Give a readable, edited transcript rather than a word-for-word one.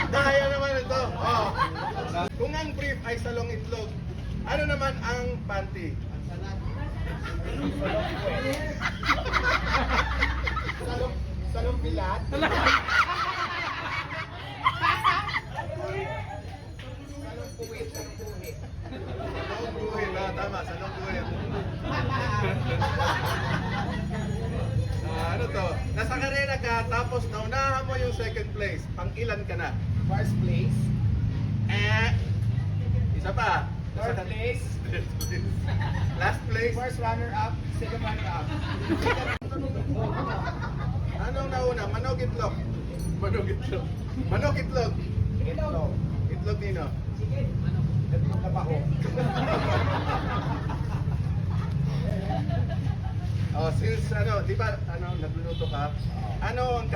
Daya naman ito. Oh. Kung ang brief ay salong itlog, ano naman ang panty? Salong bilat? Salong puwit. Salong puwit. Tama, salong puwit. Ano to? Nasa karera ka, tapos naunahan mo yung second place. Pang ilan ka na? First place. Isa pa. Third place. Last place. First runner-up. Second runner-up. Anong nauna? Manog itlog. Manog itlog. Manog itlog. Itlog. Itlog nino. Chicken. Itlog na baho. Oh, since di ba nagluluto ka? Ano ang